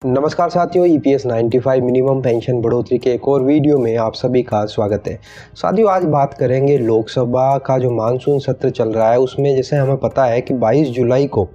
नमस्कार साथियों, EPS 95 minimum pension बढ़ोतरी के एक और वीडियो में आप सभी का स्वागत है। साथियों, आज बात करेंगे लोकसभा का जो मानसून सत्र चल रहा है उसमें जैसे हमें पता है कि 22 जुलाई को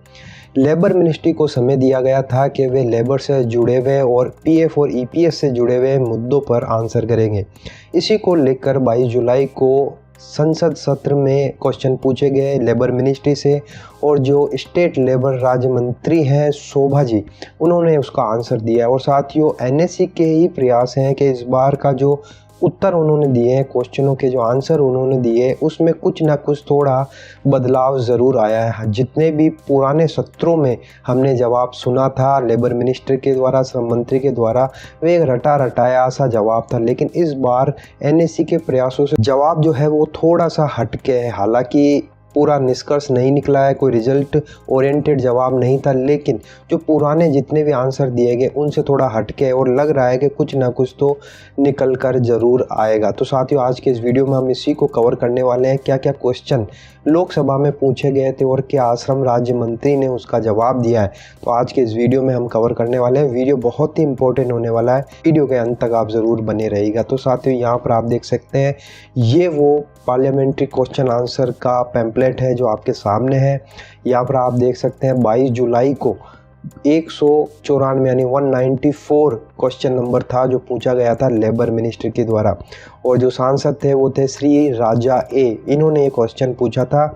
लेबर मिनिस्ट्री को समय दिया गया था कि वे लेबर से जुड़े हुए और पीएफ और ईपीएस से जुड़े हुए मुद्दों पर आंसर करेंगे। इसी को लेकर 22 जुलाई को संसद सत्र में क्वेश्चन पूछे गए लेबर मिनिस्ट्री से और जो स्टेट लेबर राज्य मंत्री हैं शोभा जी, उन्होंने उसका आंसर दिया। और साथियों, एनएससी के ही प्रयास हैं कि इस बार का जो उत्तर उन्होंने दिए हैं, क्वेश्चनों के जो आंसर उन्होंने दिए, उसमें कुछ ना कुछ थोड़ा बदलाव ज़रूर आया है। जितने भी पुराने सत्रों में हमने जवाब सुना था लेबर मिनिस्टर के द्वारा, श्रम मंत्री के द्वारा, वे एक रटा रटाया सा जवाब था। लेकिन इस बार एनएससी के प्रयासों से जवाब जो है वो थोड़ा सा हटके है। हालांकि पूरा निष्कर्ष नहीं निकला है, कोई रिजल्ट ओरिएंटेड जवाब नहीं था, लेकिन जो पुराने जितने भी आंसर दिए गए उनसे थोड़ा हटके और लग रहा है कि कुछ ना कुछ तो निकल कर ज़रूर आएगा। तो साथियों, आज के इस वीडियो में हम इसी को कवर करने वाले हैं, क्या क्या क्वेश्चन लोकसभा में पूछे गए थे और क्या श्रम राज्य मंत्री ने उसका जवाब दिया है। तो आज के इस वीडियो में हम कवर करने वाले हैं। वीडियो बहुत ही इंपॉर्टेंट होने वाला है, वीडियो के अंत तक आप ज़रूर बने रहिएगा। तो साथियों, यहाँ पर आप देख सकते हैं ये वो पार्लियामेंट्री क्वेश्चन आंसर का पैम्पलेट है जो आपके सामने है। यहाँ पर आप देख सकते हैं 22 जुलाई को 194 यानी 194 क्वेश्चन नंबर था जो पूछा गया था लेबर मिनिस्टर के द्वारा। और जो सांसद थे वो थे श्री राजा ए। इन्होंने ये क्वेश्चन पूछा था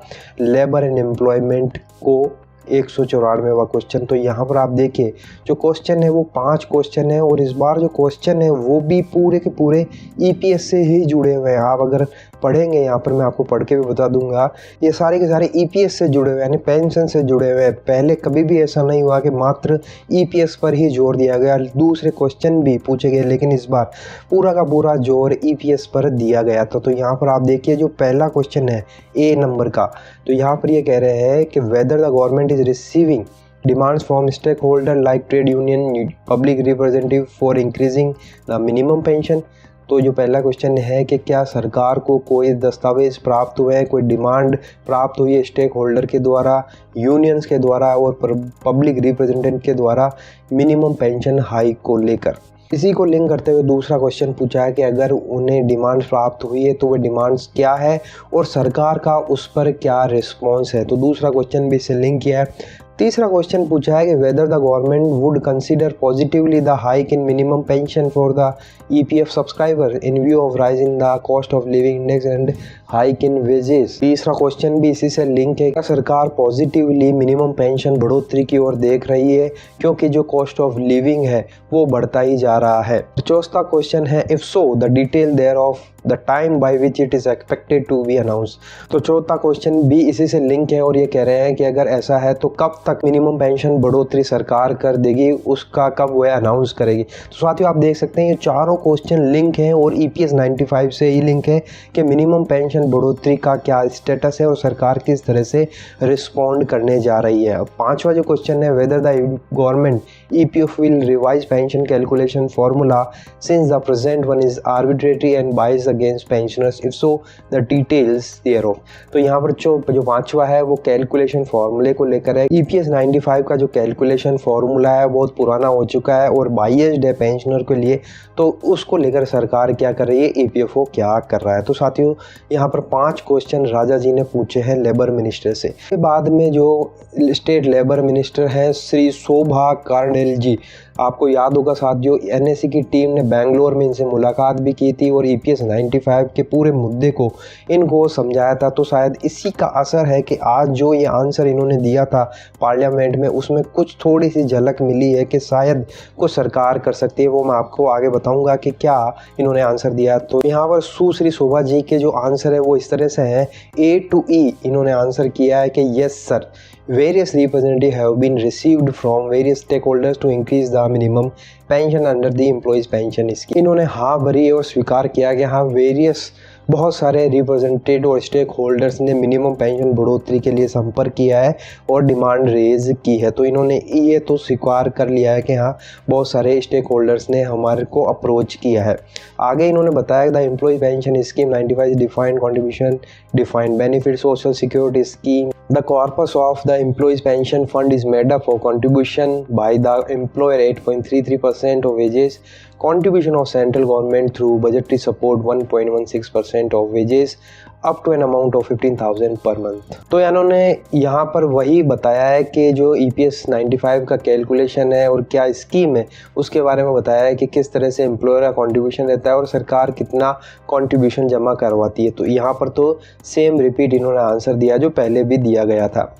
लेबर एंड एम्प्लॉयमेंट को 194वां क्वेश्चन। तो यहाँ पर आप देखिए जो क्वेश्चन है वो 5 क्वेश्चन है और इस बार जो क्वेश्चन है वो भी पूरे के पूरे ईपीएस से ही जुड़े हुए हैं। आप अगर पढ़ेंगे, यहाँ पर मैं आपको पढ़ के भी बता दूंगा, ये सारे के सारे ईपीएस से जुड़े हुए यानी पेंशन से जुड़े हुए हैं। पहले कभी भी ऐसा नहीं हुआ कि मात्र ईपीएस पर ही जोर दिया गया, दूसरे क्वेश्चन भी पूछे गए, लेकिन इस बार पूरा का पूरा जोर ईपीएस पर दिया गया था। तो यहाँ पर आप देखिए जो पहला क्वेश्चन है ए नंबर का, तो यहाँ पर ये कह रहे हैं कि weather the government is receiving demands from stakeholder like trade union, public representative for increasing the minimum pension। तो जो पहला क्वेश्चन है कि क्या सरकार को कोई दस्तावेज प्राप्त हुए, कोई डिमांड प्राप्त हुई है स्टेक होल्डर के द्वारा, यूनियंस के द्वारा और पब्लिक रिप्रेजेंटेटिव के द्वारा मिनिमम पेंशन हाइक को लेकर। इसी को लिंक करते हुए दूसरा क्वेश्चन पूछा है कि अगर उन्हें डिमांड प्राप्त हुई है तो वो डिमांड्स क्या है और सरकार का उस पर क्या रिस्पॉन्स है। तो दूसरा क्वेश्चन भी इससे लिंक किया है। तीसरा क्वेश्चन पूछा है कि weather the government would consider positively the hike in minimum pension for the EPF subscriber in view of rising the cost of living index and hike in wages. तीसरा question भी इसी से लिंक है, क्या सरकार पॉजिटिवली मिनिमम पेंशन बढ़ोतरी की ओर देख रही है क्योंकि जो कॉस्ट ऑफ लिविंग है वो बढ़ता ही जा रहा है। चौथा क्वेश्चन है if so the detail thereof the time by which it is expected to be announce. तो चौथा क्वेश्चन भी इसी से लिंक है और ये कह रहे हैं कि अगर ऐसा है तो कब तक मिनिमम पेंशन बढ़ोतरी सरकार कर देगी, उसका कब वह अनाउंस करेगी। तो साथियों, आप देख सकते हैं ये चारों क्वेश्चन लिंक हैं और ईपीएस 95 से ही लिंक है कि मिनिमम पेंशन बढ़ोतरी का क्या स्टेटस है और सरकार किस तरह से रिस्पॉन्ड करने जा रही है। पांचवा जो क्वेश्चन है whether the government EPF will revise pension calculation formula since the present one is arbitrary and bias against pensioners if so the details thereof. तो यहाँ पर जो पांचवा है वो कैलकुलेशन फॉर्मूले को लेकर है। ईपीएस 95 का जो कैलकुलेशन फॉर्मूला है बहुत पुराना हो चुका है और बाइज्ड है पेंशनर के लिए, तो उसको लेकर सरकार क्या कर रही है, ईपीएफओ क्या कर रहा है। तो साथियों, यहाँ पर 5 क्वेश्चन राजा जी ने पूछे हैं लेबर मिनिस्टर से। के बाद में जो स्टेट लेबर मिनिस्टर है श्री शोभा कार्नेल जी, आपको याद होगा साथियों, एनएससी की टीम ने बेंगलोर में इनसे मुलाकात भी की थी और ईपीएस 95 के पूरे मुद्दे को इनको समझाया था। तो शायद इसी का असर है कि आज जो ये आंसर इन्होंने दिया था पार्लियामेंट में उसमें कुछ थोड़ी सी झलक मिली है कि शायद कुछ सरकार कर सकती है। वो मैं आपको आगे बताऊंगा कि क्या इन्होंने आंसर दिया। तो यहाँ पर सुश्री शोभा जी के जो आंसर है वो इस तरह से हैं, ए टू ई इन्होंने आंसर किया है कि yes sir, various representatives have been received from various stakeholders to increase the minimum pension under the employees pension scheme। इन्होंने हाँ भरी और स्वीकार किया कि हाँ वेरियस बहुत सारे रिप्रेजेंटेटिव और स्टेक होल्डर्स ने मिनिमम पेंशन बढ़ोतरी के लिए संपर्क किया है और डिमांड रेज की है। तो इन्होंने ये तो स्वीकार कर लिया है कि हाँ बहुत सारे स्टेक होल्डर्स ने हमारे को अप्रोच किया है। आगे इन्होंने बताया the employ pension scheme 95 defined contribution defined benefit social security scheme The corpus of the employees pension fund is made up of contribution by the employer 8.33% of wages, contribution of central government through budgetary support 1.16% of wages up to an amount of 15,000 per month। तो इन्होंने यहाँ पर वही बताया है कि जो EPS 95 का कैलकुलेशन है और क्या स्कीम है उसके बारे में बताया है कि किस तरह से एम्प्लॉयर का कंट्रीब्यूशन रहता है और सरकार कितना कंट्रीब्यूशन जमा करवाती है। तो यहाँ पर तो सेम रिपीट इन्होंने आंसर दिया जो पहले भी दिया गया था।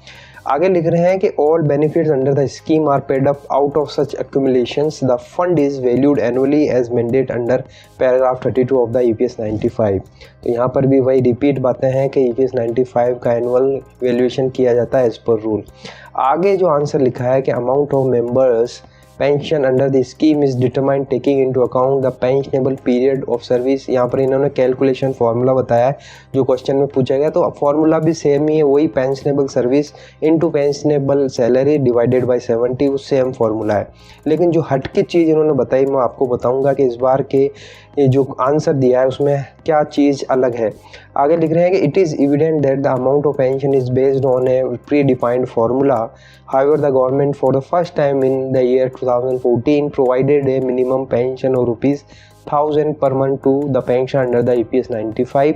आगे लिख रहे हैं कि all benefits under the scheme are paid up out of such accumulations, the fund is valued annually as mandate under paragraph 32 of the EPS 95। तो यहाँ पर भी वही रिपीट बातें हैं कि EPS 95 का एनुअल वैल्यूएशन किया जाता है एज पर रूल। आगे जो आंसर लिखा है कि amount of members pension under the scheme is determined taking into account the pensionable period of service. यहाँ पर इन्होंने कैलकुलेशन फार्मूला बताया है जो क्वेश्चन में पूछा गया, तो फार्मूला भी सेम ही है, वही pensionable service into pensionable salary divided by 70, वो सेम फार्मूला है। लेकिन जो हट की चीज़ इन्होंने बताई मैं आपको बताऊंगा कि इस बार के जो आंसर दिया है उसमें क्या चीज़ अलग है। आगे लिख रहे हैं कि it is evident that the amount of pension is based on A pre defined formula, however the government for the first time in the year 2014 provided A minimum pension of ₹1000 per month to the pension under the EPS 95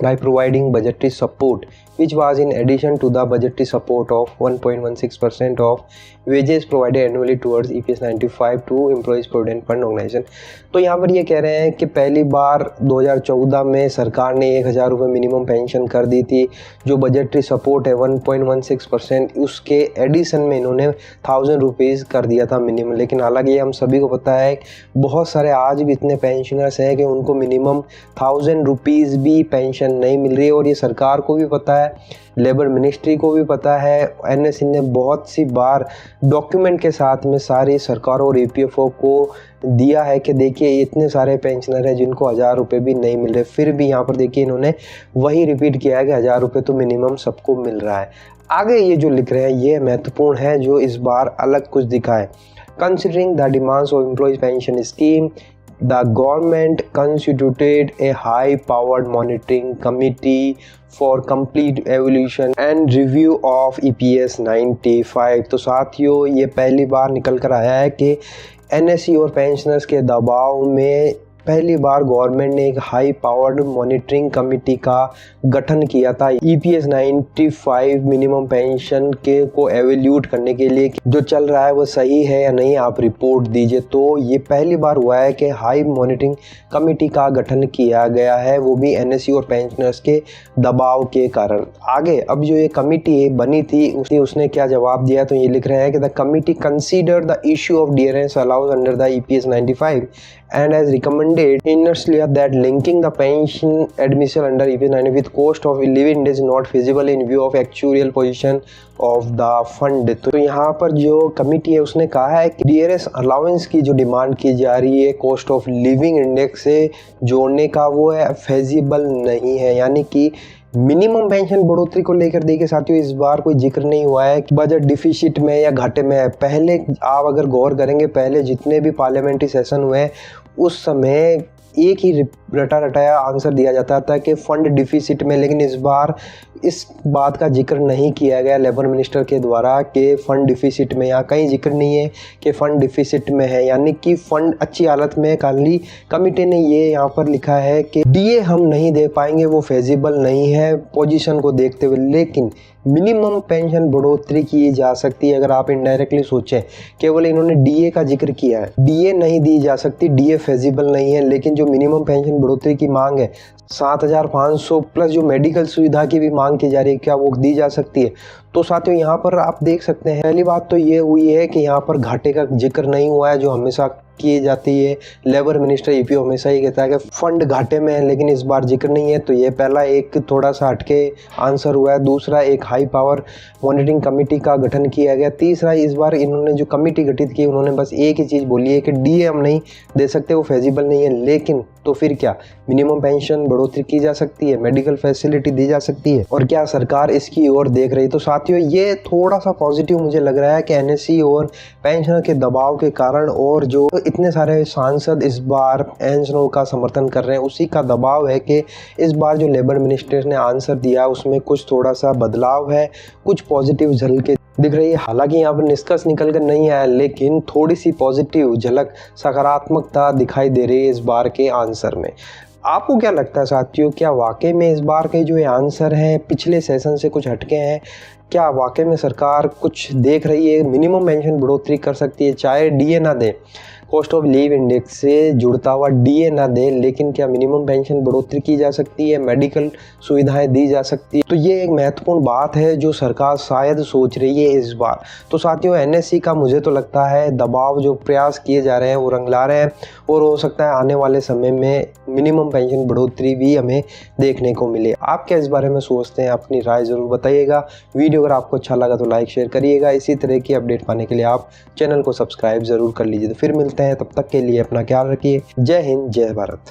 by providing budgetary support, which was in addition to the budgetary support of 1.16% of wages provided annually towards EPS 95 to Employees Provident Fund Organization। तो यहाँ पर ये कह रहे हैं कि पहली बार 2014 में सरकार ने 1000 रुपये मिनिमम पेंशन कर दी थी, जो बजटरी सपोर्ट है 1.16%, उसके एडिशन में इन्होंने 1000 रुपीज़ कर दिया था मिनिमम। लेकिन हालांकि हम सभी को पता है बहुत सारे आज भी इतने पेंशनर्स हैं कि उनको मिनिमम 1000 रुपीज़ भी पेंशन नहीं मिल रही है, और ये सरकार को भी पता है, लेबर मिनिस्ट्री को भी पता है। NSE ने बहुत सी बार डॉक्यूमेंट के साथ में सारी सरकारों और EPFO को दिया है कि देखिए इतने सारे पेंशनर हैं जिनको 1000 रुपये भी नहीं मिल रहे, फिर भी यहाँ पर देखिए इन्होंने वही रिपीट किया है कि 1000 रुपये तो मिनिमम सबको मिल रहा है। आगे ये जो लिख रहे हैं ये महत्वपूर्ण है, जो इस बार अलग कुछ दिखा है। Considering the demands of employees pension scheme, the government constituted a high-powered monitoring committee for complete evaluation and review of EPS 95। तो साथियों ये पहली बार निकल कर आया है कि NSE और पेंशनर्स के दबाव में पहली बार गवर्नमेंट ने एक हाई पावर्ड मॉनिटरिंग कमेटी का गठन किया था EPS 95 मिनिमम पेंशन के को एवेल्यूट करने के लिए, जो चल रहा है वो सही है या नहीं, आप रिपोर्ट दीजिए। तो ये पहली बार हुआ है कि हाई मॉनिटरिंग कमेटी का गठन किया गया है, वो भी NSE और पेंशनर्स के दबाव के कारण। आगे अब जो ये कमेटी बनी थी उसने क्या जवाब दिया, तो ये लिख रहे हैं कि the committee consider the issue of dearness allowed under the EPS 95 and has recommended earnestly that linking the pension admission under EPS 95 with cost of living is not feasible in view of actuarial position of the fund। तो यहाँ पर जो committee है उसने कहा है कि DRS allowance की जो डिमांड की जा रही है कॉस्ट ऑफ लिविंग इंडेक्स से जोड़ने का, वो है फेजिबल नहीं है। यानी कि मिनिमम पेंशन बढ़ोतरी को लेकर देखिए साथियों इस बार कोई जिक्र नहीं हुआ है कि बजट डिफिसिट में या घाटे में है। पहले आप अगर गौर करेंगे, पहले जितने भी पार्लियामेंट्री सेशन हुए उस समय एक ही रटा रटाया आंसर दिया जाता था कि फंड डिफिसिट में, लेकिन इस बार इस बात का जिक्र नहीं किया गया लेबर मिनिस्टर के द्वारा कि फ़ंड डिफिसिट में, यहाँ कहीं जिक्र नहीं है कि फ़ंड डिफिसिट में है, यानी कि फ़ंड अच्छी हालत में है। खाली कमिटी ने ये यहाँ पर लिखा है कि DA हम नहीं दे पाएंगे, वो फेजिबल नहीं है पोजीशन को देखते हुए, लेकिन मिनिमम पेंशन बढ़ोतरी की जा सकती है। अगर आप इनडायरेक्टली सोचें, केवल इन्होंने DA का जिक्र किया है, DA नहीं दी जा सकती, DA फेजिबल नहीं है, लेकिन जो मिनिमम पेंशन बढ़ोतरी की मांग है 7500 प्लस जो मेडिकल सुविधा की भी मांग की जा रही है, क्या वो दी जा सकती है। तो साथियों यहाँ पर आप देख सकते हैं, पहली बात तो ये हुई है कि यहाँ पर घाटे का जिक्र नहीं हुआ है जो हमेशा की जाती है। लेबर मिनिस्टर EPO हमेशा ही कहता है कि फंड घाटे में है, लेकिन इस बार जिक्र नहीं है। तो ये पहला एक थोड़ा सा हटके आंसर हुआ है। दूसरा, एक हाई पावर मॉनिटरिंग कमेटी का गठन किया गया। तीसरा, इस बार इन्होंने जो कमेटी गठित की उन्होंने बस एक ही चीज़ बोली है कि DA हम नहीं दे सकते, वो फेजिबल नहीं है, लेकिन तो फिर क्या मिनिमम पेंशन बढ़ोतरी की जा सकती है, मेडिकल फैसिलिटी दी जा सकती है, और क्या सरकार इसकी ओर देख रही है। तो साथियों ये थोड़ा सा पॉजिटिव मुझे लग रहा है कि NSE और पेंशनर के दबाव के कारण और जो इतने सारे सांसद इस बार एनएसनो का समर्थन कर रहे हैं, उसी का दबाव है कि इस बार जो लेबर मिनिस्टर ने आंसर दिया उसमें कुछ थोड़ा सा बदलाव है, कुछ पॉजिटिव झलकें दिख रही है। हालांकि यहाँ पर निष्कर्ष निकल कर नहीं आया, लेकिन थोड़ी सी पॉजिटिव झलक, सकारात्मकता दिखाई दे रही है इस बार के आंसर में। आपको क्या लगता है साथियों, क्या वाकई में इस बार के जो ये आंसर हैं पिछले सेशन से कुछ हटके हैं? क्या वाकई में सरकार कुछ देख रही है, मिनिमम पेंशन बढ़ोतरी कर सकती है, चाहे डीए ना दे, कॉस्ट ऑफ लिव इंडेक्स से जुड़ता हुआ डीए ना दे, लेकिन क्या मिनिमम पेंशन बढ़ोतरी की जा सकती है, मेडिकल सुविधाएं दी जा सकती है? तो ये एक महत्वपूर्ण बात है जो सरकार शायद सोच रही है इस बार। तो साथियों, एनएससी का मुझे तो लगता है दबाव जो प्रयास किए जा रहे हैं वो रंग ला रहे हैं, और हो सकता है आने वाले समय में मिनिमम पेंशन बढ़ोतरी भी हमें देखने को मिले। आप क्या इस बारे में सोचते हैं? अपनी राय ज़रूर बताइएगा। वीडियो अगर आपको अच्छा लगा तो लाइक शेयर करिएगा। इसी तरह की अपडेट पाने के लिए आप चैनल को सब्सक्राइब ज़रूर कर लीजिए। तो फिर मिलते हैं, तब तक के लिए अपना ख्याल रखिए। जय हिंद, जय भारत।